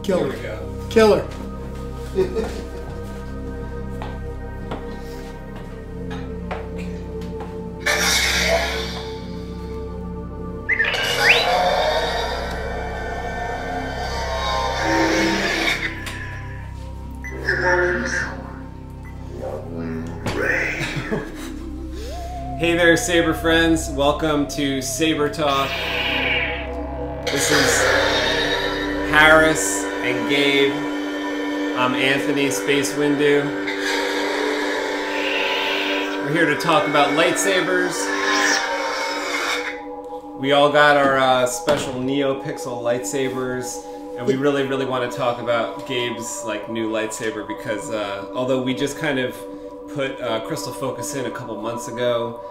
Killer. Here we go. Killer. Hey there, Saber friends. Welcome to Saber Talk. This is Harris and Gabe. I'm Anthony, SpaceWindu. We're here to talk about lightsabers. We all got our special Neopixel lightsabers, and we really want to talk about Gabe's new lightsaber because although we just kind of put crystal focus in a couple months ago,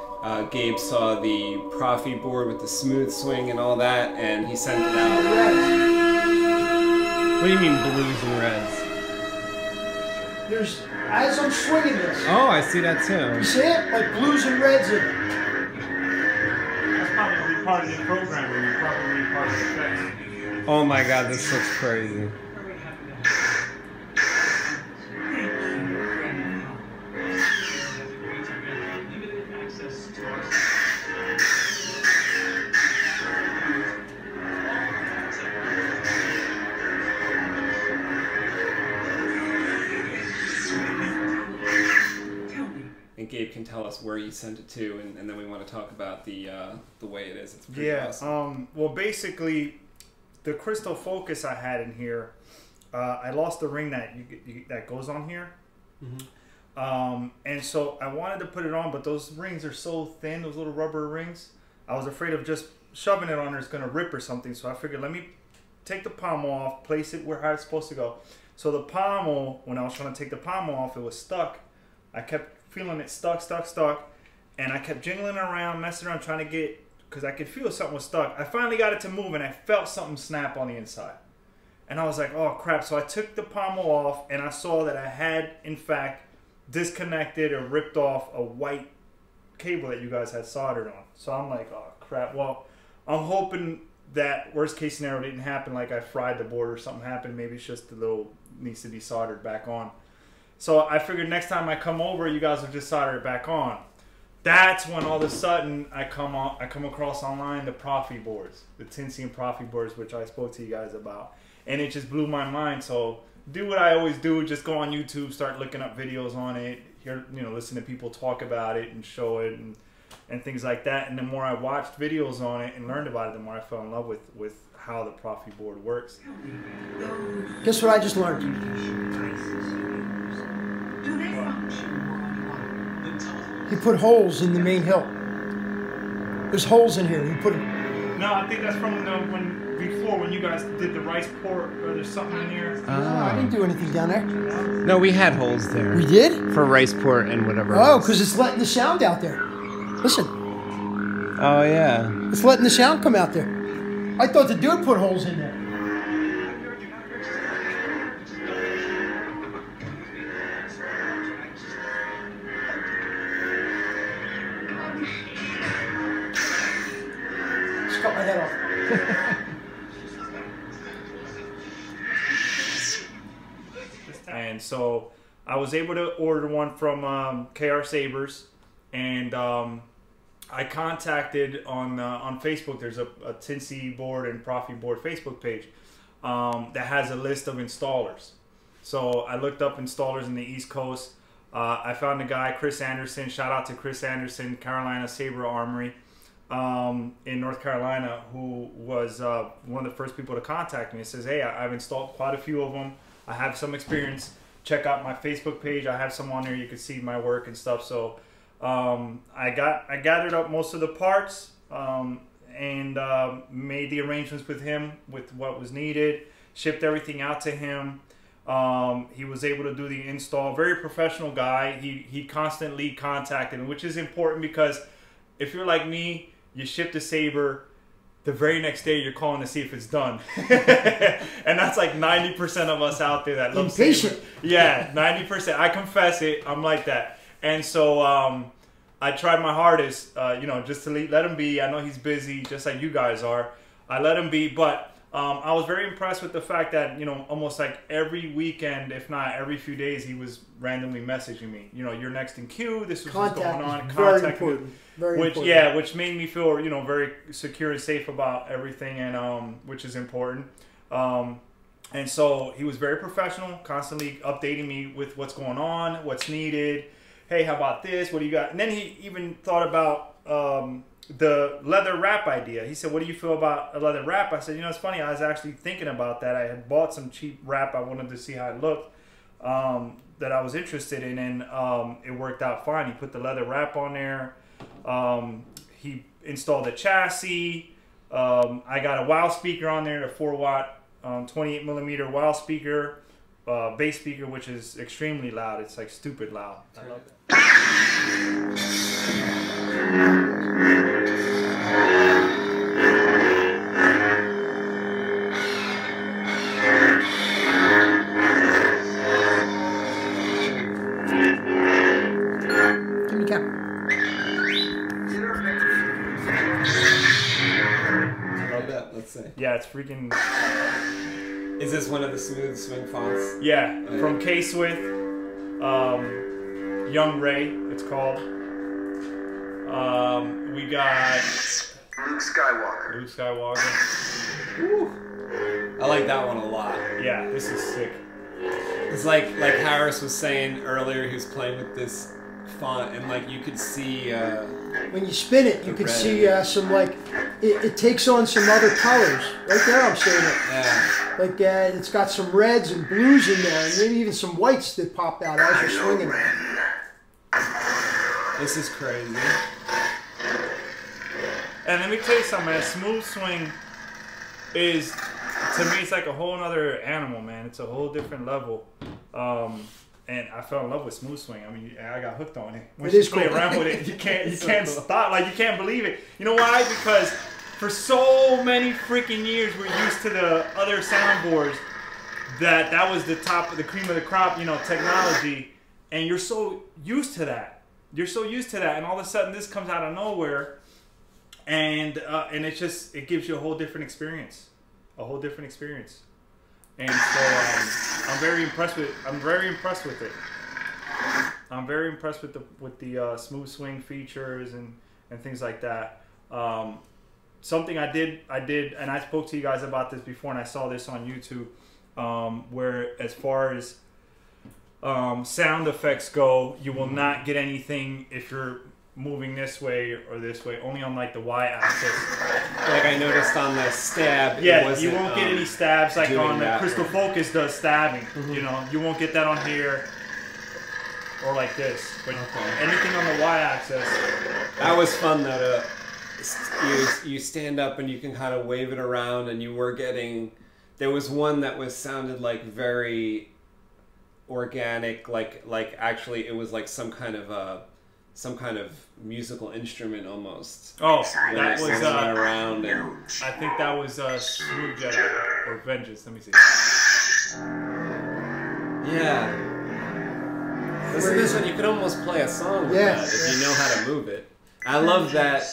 Gabe saw the Proffie board with the smooth swing and all that, and he sent it out. What do you mean blues and reds? There's, as I'm swinging this. Oh, I see that too. You see it? Like blues and reds in it. That's probably going to be part of the programming and probably part of the effects. Oh my god, this looks crazy. And Gabe can tell us where you sent it to, and then we want to talk about the way it is. It's pretty awesome. Well, basically, the crystal focus I had in here, I lost the ring that goes on here. Mm-hmm. And so I wanted to put it on, but those rings are so thin, those little rubber rings. I was afraid of just shoving it on there, it's going to rip or something. So I figured, let me take the pommel off, place it where it's supposed to go. So the pommel, when I was trying to take the pommel off, it was stuck. I kept feeling it stuck, and I kept jiggling around, messing around, trying to get, because I could feel something was stuck. I finally got it to move, and I felt something snap on the inside. And I was like, oh crap. So I took the pommel off, and I saw that I had, in fact, disconnected or ripped off a white cable that you guys had soldered on. So I'm like, oh crap. Well, I'm hoping that worst case scenario didn't happen, like I fried the board or something happened. Maybe it's just a little, needs to be soldered back on. So I figured next time I come over, you guys will just solder it back on. That's when all of a sudden I come across online the Proffie boards, the Tinsy and Proffie boards, which I spoke to you guys about, and it just blew my mind. So do what I always do, just go on YouTube, start looking up videos on it, hear, listen to people talk about it and show it and things like that. And the more I watched videos on it and learned about it, the more I fell in love with how the Proffie board works. Guess what I just learned? He put holes in the main hilt. There's holes in here. He put. No, I think that's from before when you guys did the rice port, or there's something in here. No, I didn't do anything down there. No, we had holes there. We did? For rice port and whatever. Oh, because it's letting the sound out there. Listen. Oh, yeah. It's letting the sound come out there. I thought the dude put holes in there. Cut my head off. And so I was able to order one from CarolinaSaberArmory, and I contacted on Facebook. There's a Tinsy board and Proffie board Facebook page that has a list of installers. So I looked up installers in the East Coast. I found a guy, Chris Anderson. Shout out to Chris Anderson, CarolinaSaberArmory. In North Carolina, who was one of the first people to contact me. It says, hey, I've installed quite a few of them. I have some experience. Check out my Facebook page. I have some on there. You can see my work and stuff. So I gathered up most of the parts and made the arrangements with him with what was needed. Shipped everything out to him. He was able to do the install. Very professional guy. He constantly contacted me, which is important because if you're like me, you ship the Saber, the very next day you're calling to see if it's done. And that's like 90% of us out there that love Saber. Yeah, 90%. I confess it. I'm like that. And so I tried my hardest, just to let him be. I know he's busy, just like you guys are. I let him be, but I was very impressed with the fact that, you know, almost like every weekend, if not every few days, he was randomly messaging me. You know, you're next in queue. This is what's going on. Very important. Very important. Yeah, which made me feel, you know, very secure and safe about everything, and which is important. And so he was very professional, constantly updating me with what's going on, what's needed. Hey, how about this? What do you got? And then he even thought about the leather wrap idea. He said, what do you feel about a leather wrap? I said, you know, it's funny. I was actually thinking about that. I had bought some cheap wrap. I wanted to see how it looked, that I was interested in. And it worked out fine. He put the leather wrap on there. He installed the chassis. I got a wow speaker on there, a 4-watt, 28mm wow speaker, bass speaker, which is extremely loud. It's like stupid loud. I love it. Give me the cap. I love that. Let's see. Yeah, it's freaking. Is this one of the smooth swing fonts? Yeah, from K-Swift, Young Ray, it's called. We got Luke Skywalker. Luke Skywalker. Woo. I like that one a lot. Yeah, this is sick. It's like Harris was saying earlier, he was playing with this font, and like you could see When you spin it, you can see some like it takes on some other colors. Right there, I'm seeing it. yeah. Like it's got some reds and blues in there, and maybe even some whites that pop out as you're swinging it. This is crazy. And let me tell you something, man. Smooth swing is, to me, it's like a whole other animal, man. It's a whole different level. And I fell in love with smooth swing. I mean, I got hooked on it. When you play around with it, you can't stop. Like, you can't believe it. You know why? Because for so many freaking years, we're used to the other soundboards that was the top of the cream of the crop, you know, technology. And you're so used to that. You're so used to that. And all of a sudden, this comes out of nowhere. And it gives you a whole different experience. A whole different experience. And so I'm very impressed with it. I'm very impressed with the smooth swing features and things like that. Something I did, and I spoke to you guys about this before, and I saw this on YouTube, where as far as sound effects go, you will not get anything if you're moving this way or this way, only on like the y-axis. Like I noticed on the stab, yeah, you won't get any stabs like on the that. Crystal Focus does stabbing. You know, you won't get that on here or like this. But anything on the y-axis. That was fun though. You stand up and you can kind of wave it around, and you were getting. There was one that sounded like very organic, like actually it was like some kind of musical instrument almost. Oh, that was around and I think that was Smooth Jedi or Vengeance. Let me see. yeah. Listen to this one. You could almost play a song with that if you know how to move it. I love that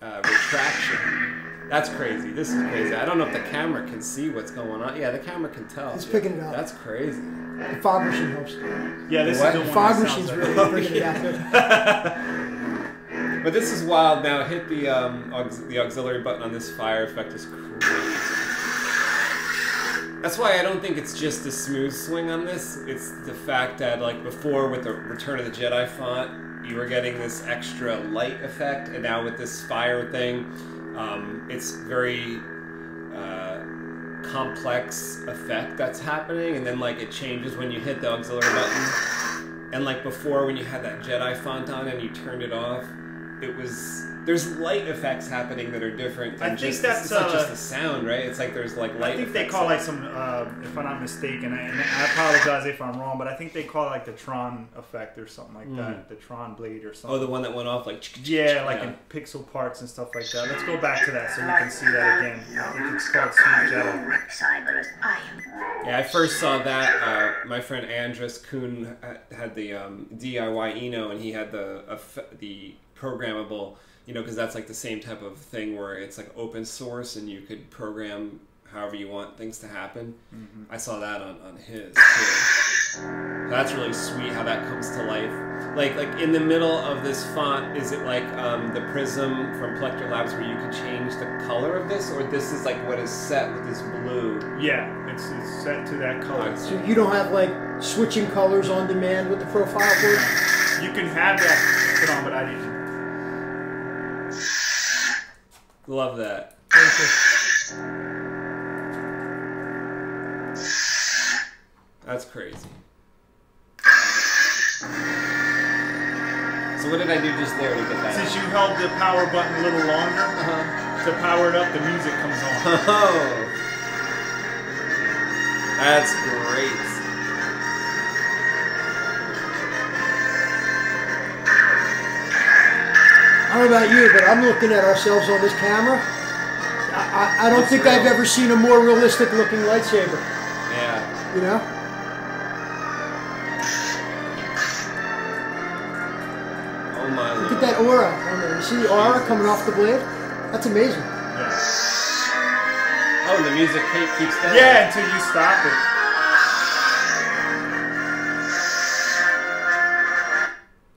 retraction. That's crazy. This is crazy. I don't know if the camera can see what's going on. Yeah, the camera can tell. It's picking it up. That's crazy. The fog machine helps. Yeah, this is the one. Fog machine's really bringing it out there. But this is wild. Now hit the auxiliary button on this fire effect is crazy. That's why I don't think it's just a smooth swing on this. It's the fact that like before with the Return of the Jedi font, you were getting this extra light effect, and now with this fire thing, it's very complex effect that's happening, and then like it changes when you hit the auxiliary button. And like before, when you had that Jedi font on and you turned it off, there's light effects happening that are different. I think that's it's not just the sound, right? It's like there's like light. I think they call like some, if I'm not mistaken, and I apologize if I'm wrong, but I think they call it like the Tron effect or something like that, the Tron blade or something. Oh, the one that went off like. Yeah, like in pixel parts and stuff like that. Let's go back to that so we can see that again. I think it's called Smooth Jedi. Yeah, I first saw that. My friend Andres Kuhn had the DIY Eno, and he had the programmable you know, because that's like the same type of thing where it's like open source and you could program however you want things to happen. I saw that on his too. That's really sweet how that comes to life. Like in the middle of this font, is it like the Prizm from Plector Labs where you can change the color of this, or this is like what is set with this blue? Yeah, it's set to that color. So you don't have like switching colors on demand with the profile board? You can have that put on, but I didn't. Love that. That's crazy. So what did I do just there to get that? Since you held the power button a little longer, to power it up, the music comes on. Oh, that's great. I don't know about you, but I'm looking at ourselves on this camera. I don't think I've ever seen a more realistic looking lightsaber. Yeah. You know? Oh my Look at that aura on there. You see the aura coming off the blade? That's amazing. Yeah. Oh, and the music keeps going. Yeah, until you stop it.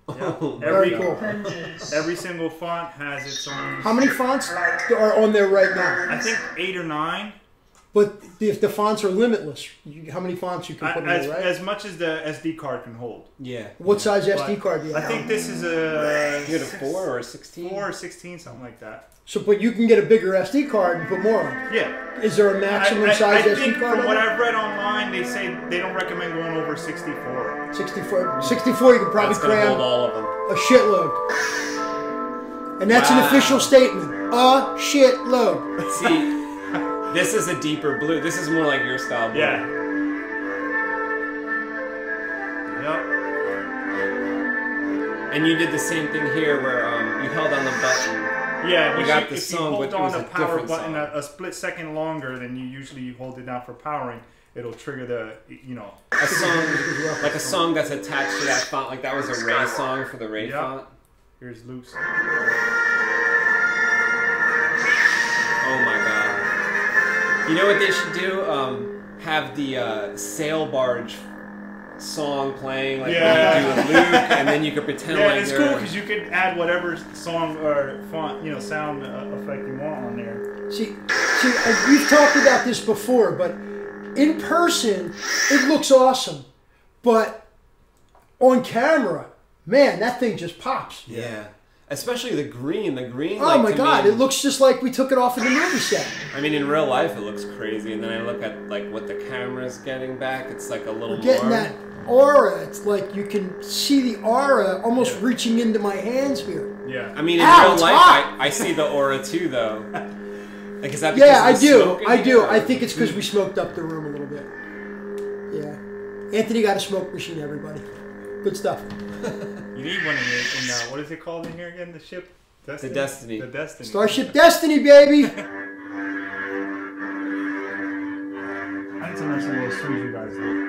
Oh, Very cool. Every single font has its own. How many fonts are on there right now? I think 8 or 9. But if the fonts are limitless, how many fonts you can put in there, right? As much as the SD card can hold. Yeah. What size SD card do you have? I think this is a... You had a 4 or a 16? 4 or 16, something like that. So, but you can get a bigger SD card and put more on. Yeah. Is there a maximum size I SD think card? from what I've read online, they say they don't recommend going over 64. 64. 64, you can probably That's gonna cram hold all of them. a shitload. And that's an official statement. A shitload. See, this is a deeper blue. This is more like your style blue. Yeah. Yep. And you did the same thing here where you held on the button. Yeah, You got the song, but if it you was hold a on the power different button song. a split second longer than you usually hold it down for powering, it'll trigger the, you know. A song, like a song that's attached to that font. Like that was a Ray song for the Ray Yep. font. Here's Luke's. Oh my god. You know what they should do? Have the sail barge song playing, like Yeah. you do with Luke, and then you could pretend Yeah, like it's cool because you can add whatever song or font, you know, sound effect you want on there. See, we've talked about this before, but in person, it looks awesome. But on camera, man, that thing just pops. Yeah. Especially the green. The green. Oh like, my to God, me, it looks just like we took it off of the movie set. I mean, in real life, it looks crazy, and then I look at like what the camera's getting back. It's like a little We're getting more. that aura. It's like you can see the aura almost reaching into my hands here. Yeah. I mean, in Ow, real it's life, hot. I see the aura too, though. Like, is that because Yeah, I of the do. smoke in I here, do. or- I think it's because we smoked up the room a little bit. Yeah. Anthony got a smoke machine, everybody. Good stuff. You need one in what is it called in here again? The ship? Destiny? The Destiny. The Destiny. Starship Destiny, baby! I need to learn some little swings you guys do.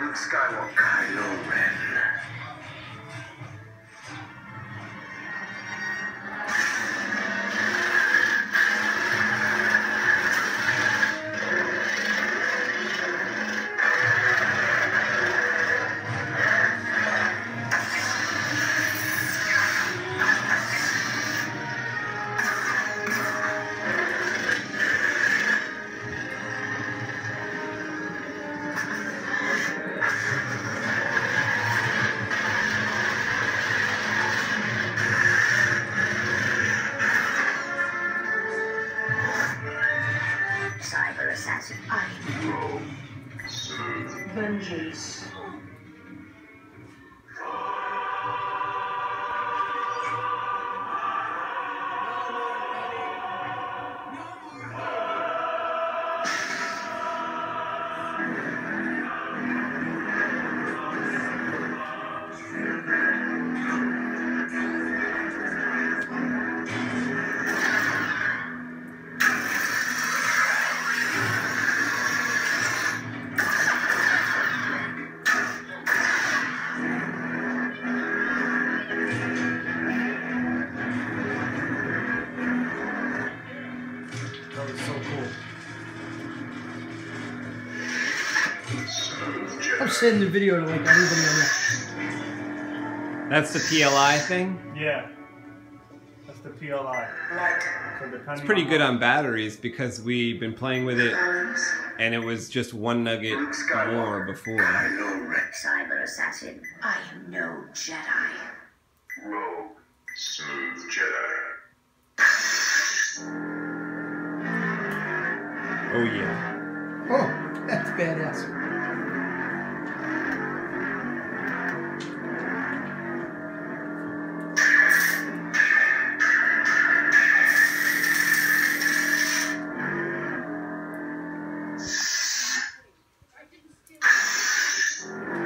Luke Skywalker. Kylo Ren. send the video to like everybody on there. That's the PLI thing? Yeah. That's the PLI. It's pretty good on batteries because we've been playing with it and it was just one nugget more before. Cyber assassin, I am no Jedi. Rogue, smooth Jedi. Oh yeah. Oh, that's badass.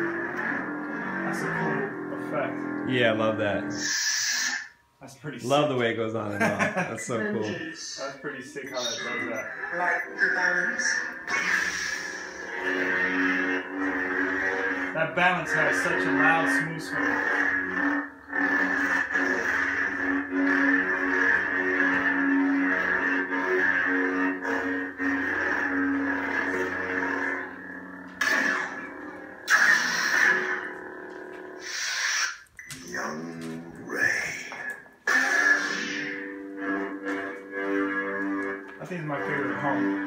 That's a cool effect. Yeah, I love that. That's pretty sick. Love the way it goes on and off. That's so cool. That's pretty sick how that does that. Like the balance. That balance has such a loud, smooth swing. Young Ray. I think it's my favorite home.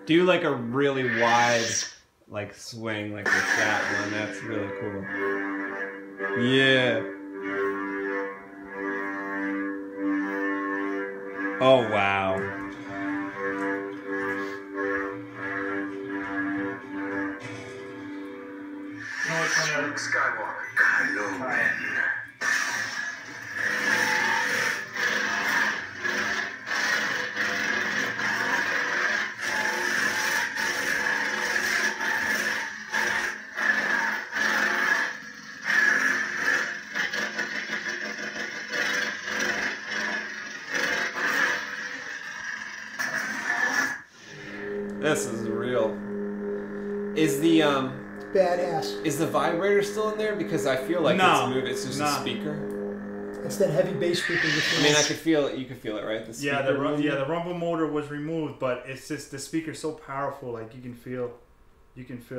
Do like a really wide like swing like with that one. That's really cool. Yeah. Oh wow. No, it's one of Luke Skywalker. Kylo Ren. This is real. Is the Badass. is the vibrator still in there? Because I feel like No. it's moving. It's just No. a speaker. It's that heavy bass speaker. I mean, I could feel it. You could feel it, right? The Yeah, speaker the movement? rumble motor was removed, but it's just the speaker's so powerful, like you can feel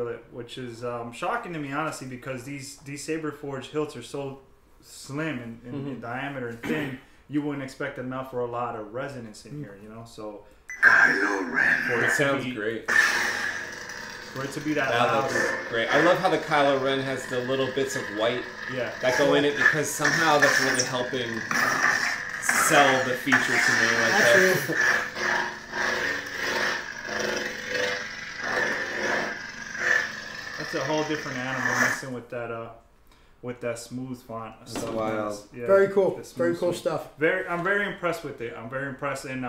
it, which is shocking to me honestly, because these Saber Forge hilts are so slim in diameter and thin. You wouldn't expect enough for a lot of resonance in here, you know. So Kylo Ren. for It it sounds to be, great. For it to be that That loud, looks great. I love how the Kylo Ren has the little bits of white yeah. that go in it because somehow that's really helping sell the feature to me like that. Absolutely. That's a whole different animal messing with that smooth font. That's wild. Yeah, Very cool. the smooth Very cool swing. stuff. I'm very impressed with it. I'm very impressed, and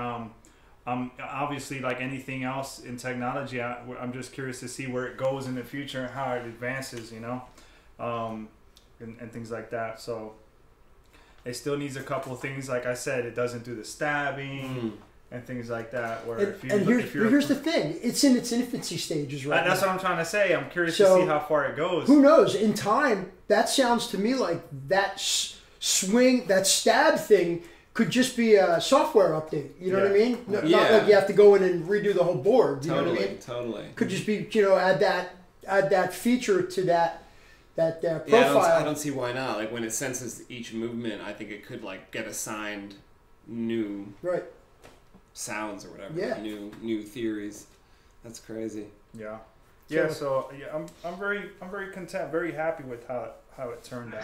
obviously like anything else in technology, I'm just curious to see where it goes in the future and how it advances, you know, and things like that. So it still needs a couple of things. Like I said, it doesn't do the stabbing and things like that. Where Here's the thing: it's in its infancy stages right that's now. what I'm trying to say. I'm curious to So, see how far it goes. Who knows? In time, that sounds to me like that swing, that stab thing could just be a software update. You know what I mean? Not like you have to go in and redo the whole board. You know what I mean? Totally. Could just be, add that feature to that profile. Yeah, I don't see why not. Like when it senses each movement, I think it could like get assigned new Right. sounds or whatever. Yeah. New theories. That's crazy. Yeah. Yeah. So yeah, I'm very content, very happy with how it turned out.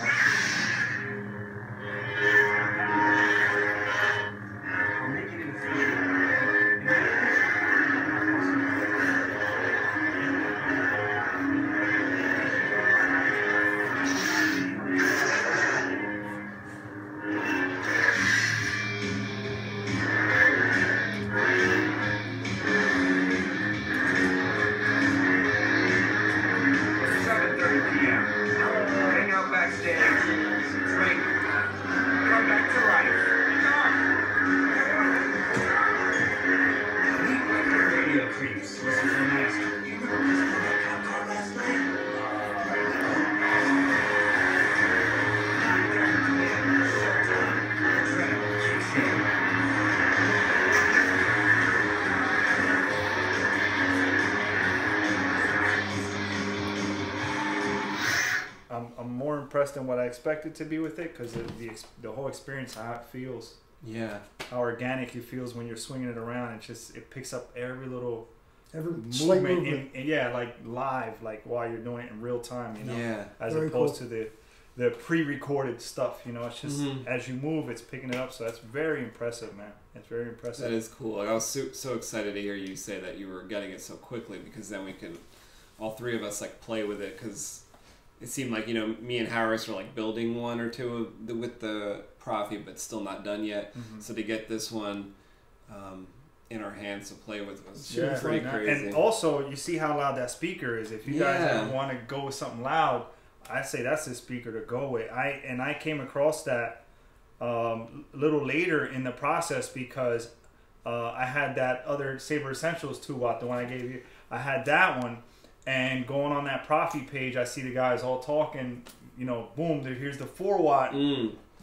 I'm more impressed than what I expected to be with it because the whole experience, how it feels. Yeah. How organic it feels when you're swinging it around. It picks up every little movement. And yeah, like live, like while you're doing it in real time, you know. Yeah. As opposed to the pre-recorded stuff, you know. It's just as you move, it's picking it up. So that's very impressive, man. It's very impressive. That is cool. Like, I was so excited to hear you say that you were getting it so quickly because then we can, all three of us, like play with it because it seemed like, you know, me and Harris were like building one or two with the Proffie, but still not done yet. So to get this one in our hands to play with was pretty crazy. And also, you see how loud that speaker is. If you guys ever want to go with something loud, I say that's the speaker to go with. I came across that a little later in the process because I had that other Saber Essentials 2-watt, the one I gave you. I had that one, and going on that Proffie page, I see the guys all talking, you know, boom, here's the 4-watt,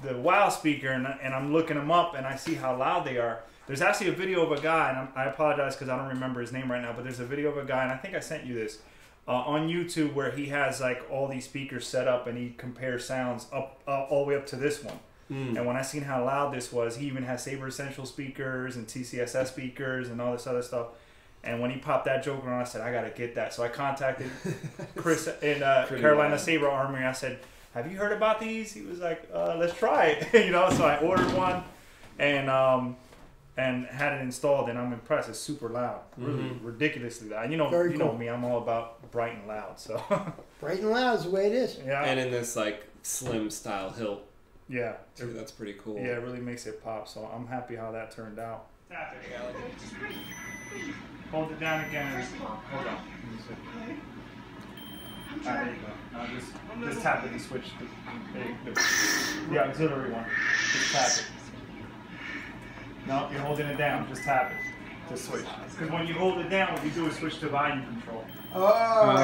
the WOW speaker, and I'm looking them up, and I see how loud they are. There's actually a video of a guy, and I apologize because I don't remember his name right now, but there's a video of a guy, and I think I sent you this, on YouTube where he has like all these speakers set up, and he compares sounds up all the way up to this one. And when I seen how loud this was, he even has Saber Essential speakers and TCSS speakers and all this other stuff. And when he popped that joker on, I said, I got to get that. So I contacted Chris in CarolinaSaberArmory. I said, have you heard about these? He was like, let's try it. You know, so I ordered one and had it installed, and I'm impressed. It's super loud, really ridiculously loud. You know, know me, I'm all about bright and loud. So bright and loud is the way it is. Yeah. And in this like slim style hilt. Yeah, too, that's pretty cool. Yeah, it really makes it pop. So I'm happy how that turned out. Tap it, hold it down again. Hold on. There you go. Now just tap it and switch the auxiliary one. Just tap it. No, you're holding it down. Just tap it to switch. Because when you hold it down, what you do is switch to volume control. Oh.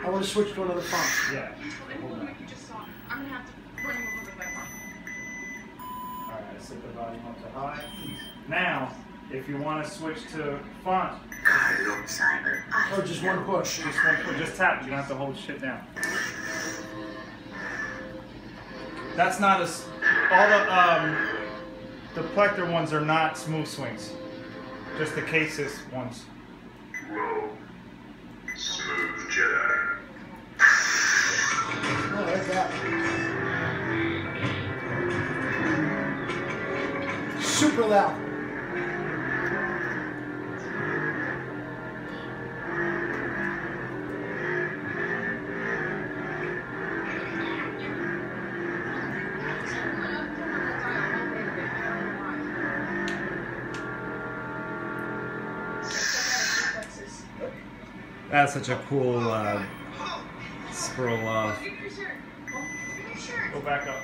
I want to switch to another font. Yeah. Hold on. Alright, set the volume up to high. Now, if you want to switch to font, or just one push. Just tap. You don't have to hold shit down. That's not as all the Plector ones are not smooth swings. Just the cases ones. Roll. Smooth Jedi. Oh, like that. Super loud. That's such a cool scroll off. Go back up.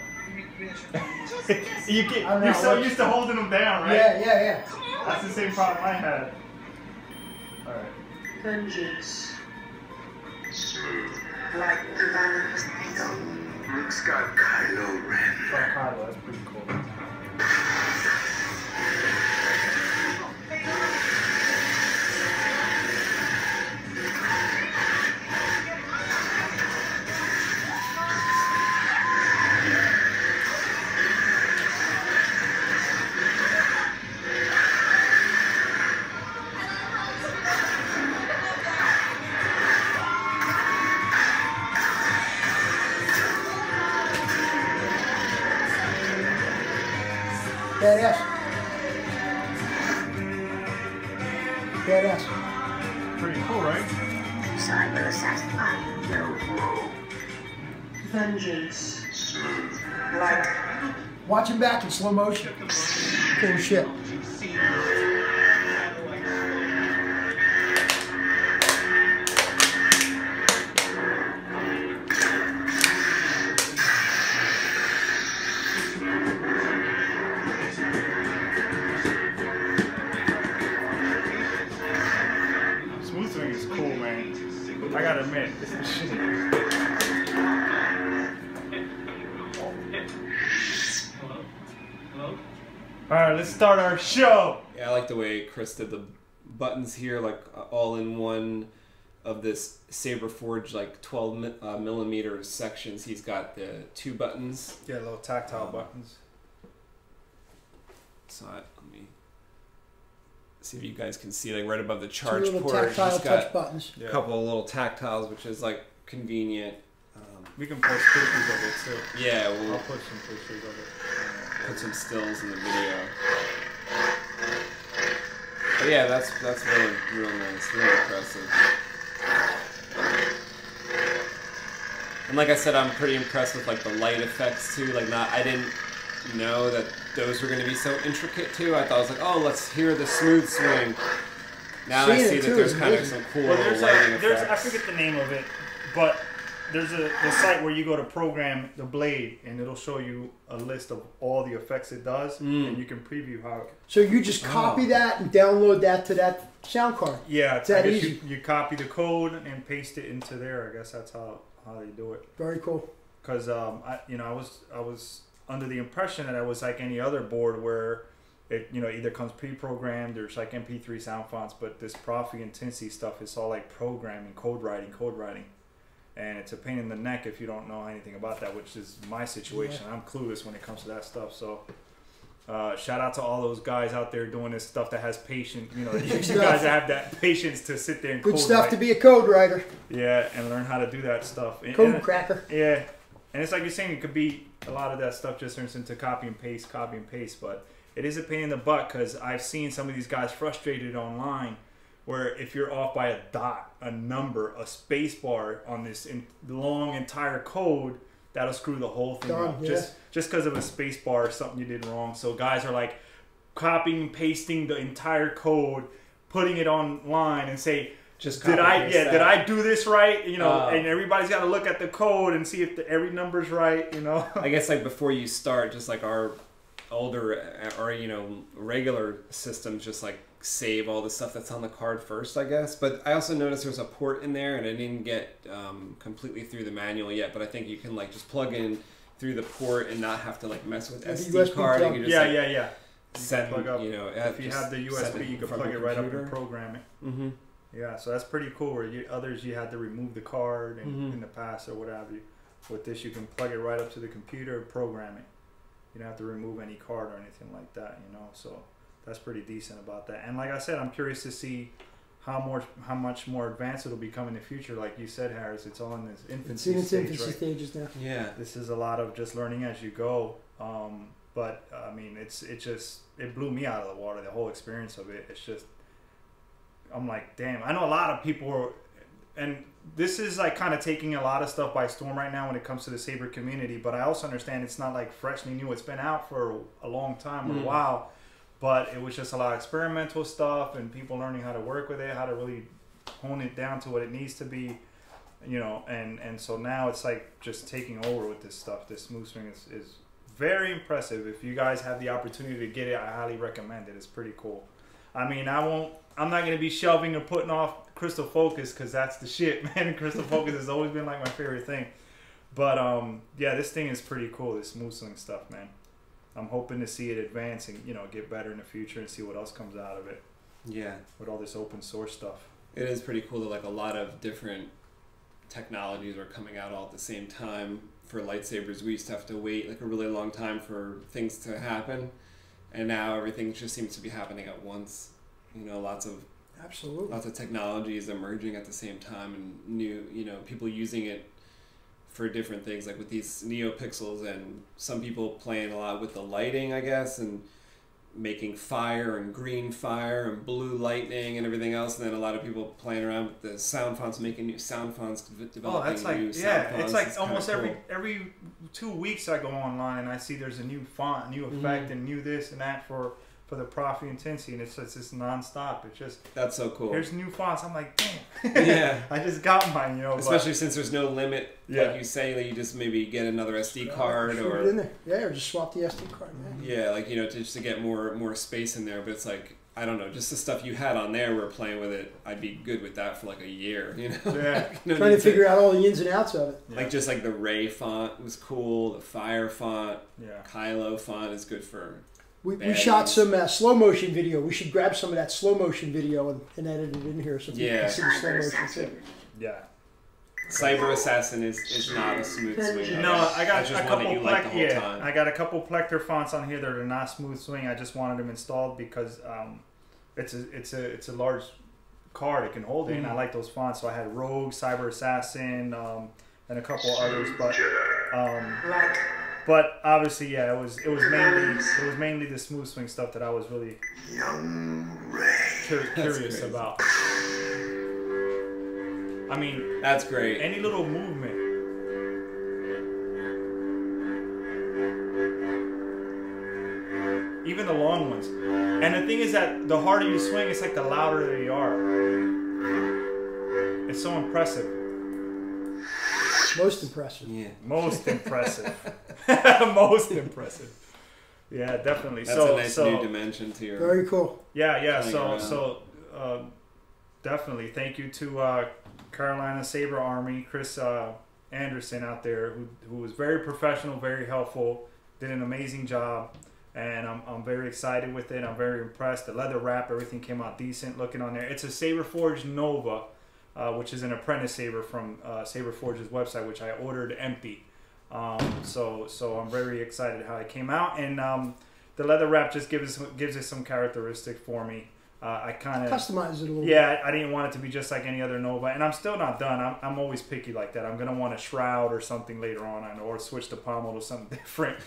You're so used to holding them down, right? Yeah. That's the same problem I had. Alright. Lunges. Smooth. Like the balance petal. Luke's got Kylo Ren. Kylo, that's pretty cool. Badass. Pretty cool, right? Cyber assassin. Roll. Lunges. Smooth. Like. Watch him back in slow motion. Cool shit. Smooth swing is cool, man. I gotta admit, this is shit. Alright, let's start our show! Yeah, I like the way Chris did the buttons here, like all in one of this Saber Forge like 12 millimeter sections. He's got the 2 buttons. Yeah, little tactile buttons. So let me see if you guys can see, like right above the charge 2 little port. tactile He's got touch buttons. a couple of little tactiles, which is like convenient. We can post pictures of it too. Yeah, I'll put some pictures of it. Put some stills in the video. But yeah, that's really real nice, really impressive. And like I said, I'm pretty impressed with like the light effects too. Like I didn't know that those were going to be so intricate too. I thought I was like, oh, let's hear the smooth swing. Now I see that there's kind of some cool lighting effects. I forget the name of it, but there's the site where you go to program the blade, and it'll show you a list of all the effects it does, and you can preview how. So you just copy that and download that to that sound card. Yeah, it's that easy. You copy the code and paste it into there. I guess that's how they do it. Very cool. Because I was under the impression that it was like any other board where it either comes pre-programmed or it's like MP3 sound fonts, but this Proffie Intensity stuff is all like programming, code writing. And it's a pain in the neck if you don't know anything about that, which is my situation. Yeah. I'm clueless when it comes to that stuff. So shout out to all those guys out there doing this stuff that has patience. You guys have that patience to sit there and good stuff to be a code writer. Yeah, and learn how to do that stuff. Code cracker. Yeah, and it's like you're saying, it could be a lot of that stuff just turns into copy and paste, but it is a pain in the butt because I've seen some of these guys frustrated online where if you're off by a dot, a number, a space bar on this long entire code, that'll screw the whole thing up. Yeah. Just because of a space bar or something you did wrong. So guys are like copying and pasting the entire code, putting it online and say, did I do this right? And everybody's got to look at the code and see if every number's right, I guess like before you start, just like our older or regular systems just like save all the stuff that's on the card first, I guess. But I also noticed there's a port in there, and I didn't get completely through the manual yet, but I think you can like just plug in through the port and not have to like mess with SD card. You can just send, plug up. If you have the USB, you can plug it right up and program it. Mm-hmm. Yeah, so that's pretty cool. Where others you had to remove the card in the past or what have you. With this, you can plug it right up to the computer and program it. You don't have to remove any card or anything like that, So that's pretty decent about that. And like I said, I'm curious to see how much more advanced it'll become in the future. Like you said, Harris, it's all in this infancy stages now. Yeah, this is a lot of just learning as you go. But I mean, it blew me out of the water. The whole experience of it. It's just, I'm like, damn. I know a lot of people and this is like kind of taking a lot of stuff by storm right now when it comes to the Saber community. But I also understand it's not like freshly new. It's been out for a long time or a while. But it was just a lot of experimental stuff and people learning how to work with it, how to really hone it down to what it needs to be, and so now it's like just taking over with this stuff. This smooth swing is very impressive. If you guys have the opportunity to get it, I highly recommend it. It's pretty cool. I mean, I'm not going to be shelving or putting off Crystal Focus because that's the shit, man. Crystal Focus has always been like my favorite thing. But yeah, this thing is pretty cool, this smooth swing stuff, man. I'm hoping to see it advance and, get better in the future and see what else comes out of it. Yeah. With all this open source stuff. It is pretty cool that like a lot of different technologies are coming out all at the same time. For lightsabers, we used to have to wait like a really long time for things to happen. And now everything just seems to be happening at once. Lots of technologies emerging at the same time and new, people using it for different things, like with these Neopixels, and some people playing a lot with the lighting, I guess, and making fire and green fire and blue lightning and everything else, and then a lot of people playing around with the sound fonts, making new sound fonts, developing new sound fonts. It's like almost every 2 weeks I go online and I see there's a new font, new effect, and new this and that for the Proffie Intensity, and it's just nonstop. It's just, that's so cool. Here's new fonts. I'm like, damn. Yeah. I just got mine, Especially since there's no limit, like you say, that you just maybe get another SD card or it in there. Yeah, or just swap the SD card. Yeah, like to get more space in there. But it's like, I don't know, just the stuff you had on there, we're playing with it. I'd be good with that for like a year, Yeah. Trying to figure out all the ins and outs of it. Like just like the Ray font was cool, the Fire font, yeah. Kylo font is good for. We shot some slow motion video. We should grab some of that slow motion video and edit it in here so people can see the slow motion too. Yeah. Cyber Assassin is not a smooth swing. No, I got That's a just one couple that you like the whole time. I got a couple Plector fonts on here that are not smooth swing. I just wanted them installed because it's a large card it can hold it, and I like those fonts. So I had Rogue, Cyber Assassin, and a couple others, but obviously, yeah, it was mainly the smooth swing stuff that I was really curious about. I mean, that's great. Any little movement. Even the long ones. And the thing is that the harder you swing, it's like the louder they are. It's so impressive. Most impressive. Yeah. Most impressive. Most impressive. Yeah, definitely. That's a nice new dimension to your... Very cool. Yeah. So definitely. Thank you to CarolinaSaberArmory, Chris Anderson out there, who was very professional, very helpful, did an amazing job. And I'm very excited with it. I'm very impressed. The leather wrap, everything came out decent looking on there. It's a Saber Forge Nova, which is an apprentice saber from Saber Forge's website, which I ordered empty. So I'm very excited how it came out. And the leather wrap just gives it some characteristic for me. I kind of customize it a little bit. Yeah, I didn't want it to be just like any other Nova, and I'm still not done. I'm always picky like that. I'm gonna want a shroud or something later on, or switch the pommel to something different.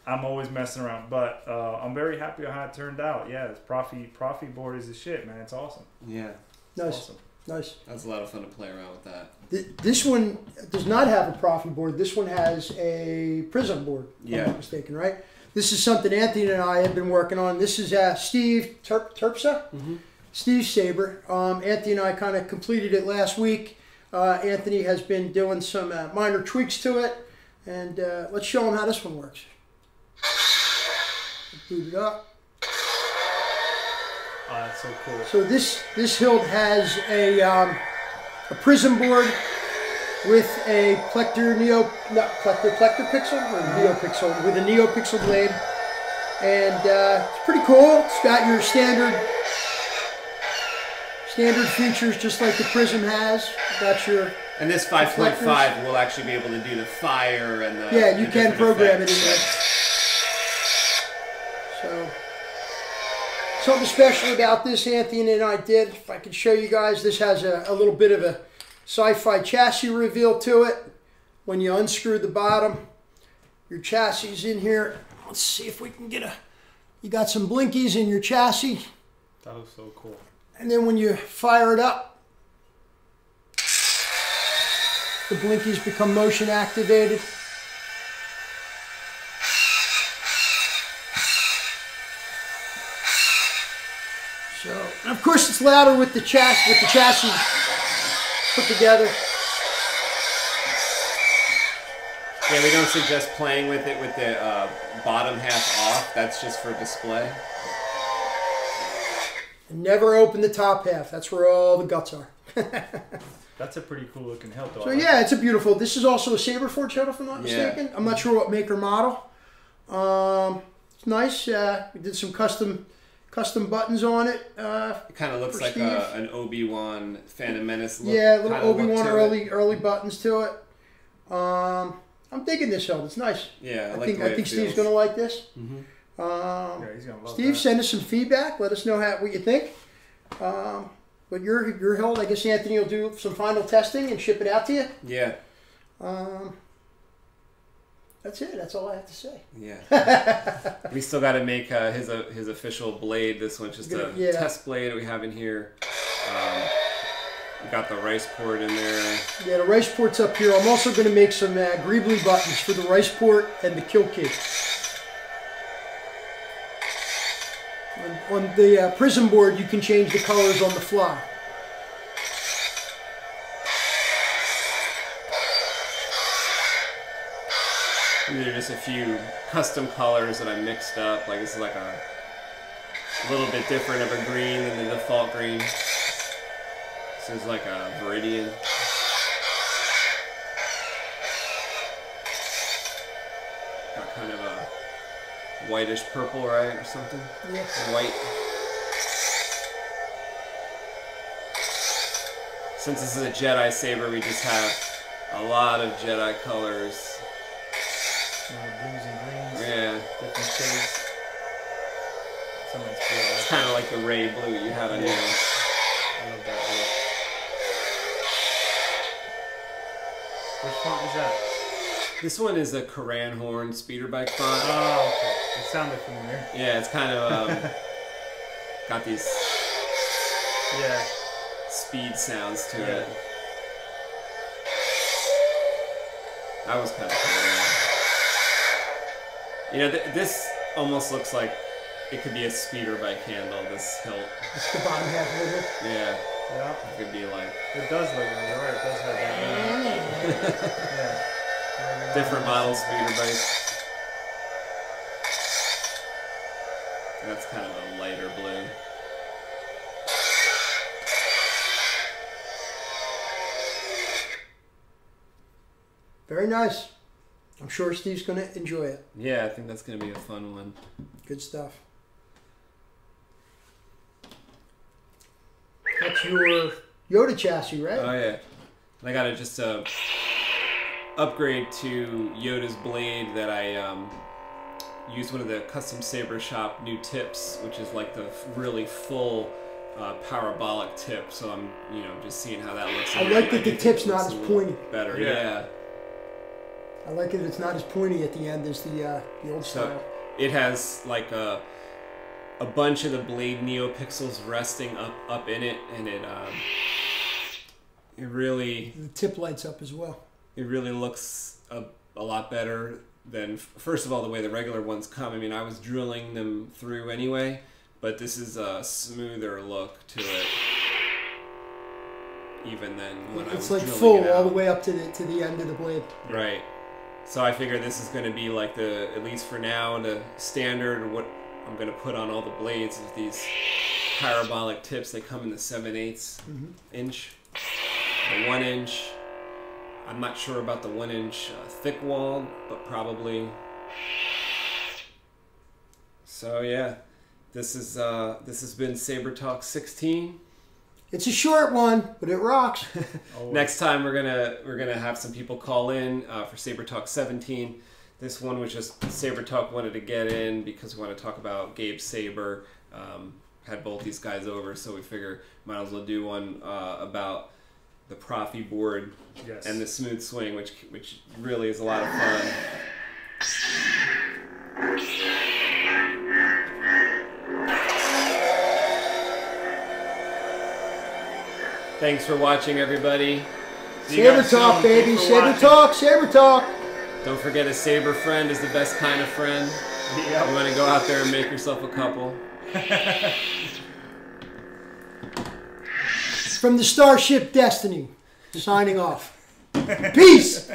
I'm always messing around, but I'm very happy with how it turned out. Yeah, this Proffie board is the shit, man. It's awesome. Yeah, nice, awesome. Nice. That's a lot of fun to play around with that. This one does not have a Proffie board. This one has a Prizm board. If I'm not mistaken, right? This is something Anthony and I have been working on. This is Steve Terpsa. Steve's saber. Anthony and I kind of completed it last week. Anthony has been doing some minor tweaks to it. And let's show him how this one works. Boot it up. Oh, that's so cool. So this hilt has a Prizm board with a Plector Pixel or Neopixel with a Neopixel blade, and it's pretty cool. It's got your standard features just like the Prizm has. Got your and this 5.5 will actually be able to do the fire and the you can program it in there. So something special about this Anthony and I did. If I could show you guys, this has a little bit of a sci-fi chassis reveal to it. When you unscrew the bottom, your chassis is in here. Let's see if we can get you got some blinkies in your chassis. That was so cool. And then when you fire it up, the blinkies become motion activated. So, and of course it's louder with the chassis put together. Yeah, we don't suggest playing with it with the bottom half off. That's just for display. And never open the top half. That's where all the guts are. That's a pretty cool looking hilt, though. So yeah, it's a beautiful. This is also a Saber Forge hilt, if I'm not mistaken. I'm not sure what make or model. It's nice. We did some custom buttons on it. It kind of looks like an Obi-Wan Phantom Menace look. Yeah, little Obi-Wan early buttons to it. I'm digging this hilt. It's nice. Yeah, I think Steve's gonna like this. Yeah, he's gonna love Steve, that. send us some feedback. Let us know what you think. But your hilt, I guess Anthony will do some final testing and ship it out to you. Yeah. That's it. That's all I have to say. Yeah. We still got to make his official blade. This one's just a test blade we have in here. We got the rice port in there. Yeah, the rice port's up here. I'm also going to make some greebly buttons for the rice port and the kill key. On the Prizm board, you can change the colors on the fly. These are just a few custom colors that I mixed up. Like this is like a little bit different of a green than the default green. This is like a Viridian. Got kind of a whitish purple, right, or something. Yeah. White. Since this is a Jedi saber, we just have a lot of Jedi colors. Blues and greens. Yeah. Different shades. Some nice blue. It's kind of like the Ray blue you had on yours. I love that blue. Which font is that? This one is a Koran horn speeder bike font. Oh, okay. It sounded familiar. Yeah, it's kind of got these speed sounds to it. That was kind of cool. You know, this almost looks like it could be a speeder bike handle, this hilt. It's the bottom half of it. Yeah. Yeah. It could be like... It does look like, you're right, it does have that. Yeah. Different model speeder bikes. That's kind of a lighter blue. Very nice. I'm sure Steve's going to enjoy it. Yeah, I think that's going to be a fun one. Good stuff. That's your Yoda chassis, right? Oh yeah. I got to just upgrade to Yoda's blade that I used one of the custom saber shop new tips, which is like the really full parabolic tip. So I'm just seeing how that looks. I like that the tip's not as pointy. Better, yeah. I like it. It's not as pointy at the end as the old style. It has like a bunch of the blade Neopixels resting up in it, and it really... The tip lights up as well. It really looks a lot better than, first of all, the way the regular ones come. I mean, I was drilling them through anyway, but this is a smoother look to it, even than when I was It's like drilling full it out. all the way up to the end of the blade. Right. So I figure this is going to be like at least for now, the standard, what I'm going to put on all the blades is these parabolic tips. They come in the 7/8 inch, the 1 inch. I'm not sure about the 1 inch thick wall, but probably. So yeah, this has been Saber Talk 16. It's a short one, but it rocks. Next time we're gonna have some people call in for Saber Talk 17. This one was just Saber Talk wanted to get in because we want to talk about Gabe Saber. Had both these guys over, so we figure might as well do one about the Proffie board and the smooth swing, which really is a lot of fun. Thanks for watching, everybody. Saber Talk, baby. Saber Talk. Saber Talk. Don't forget, a Saber friend is the best kind of friend. Yep. You want to go out there and make yourself a couple. From the Starship Destiny, signing off. Peace.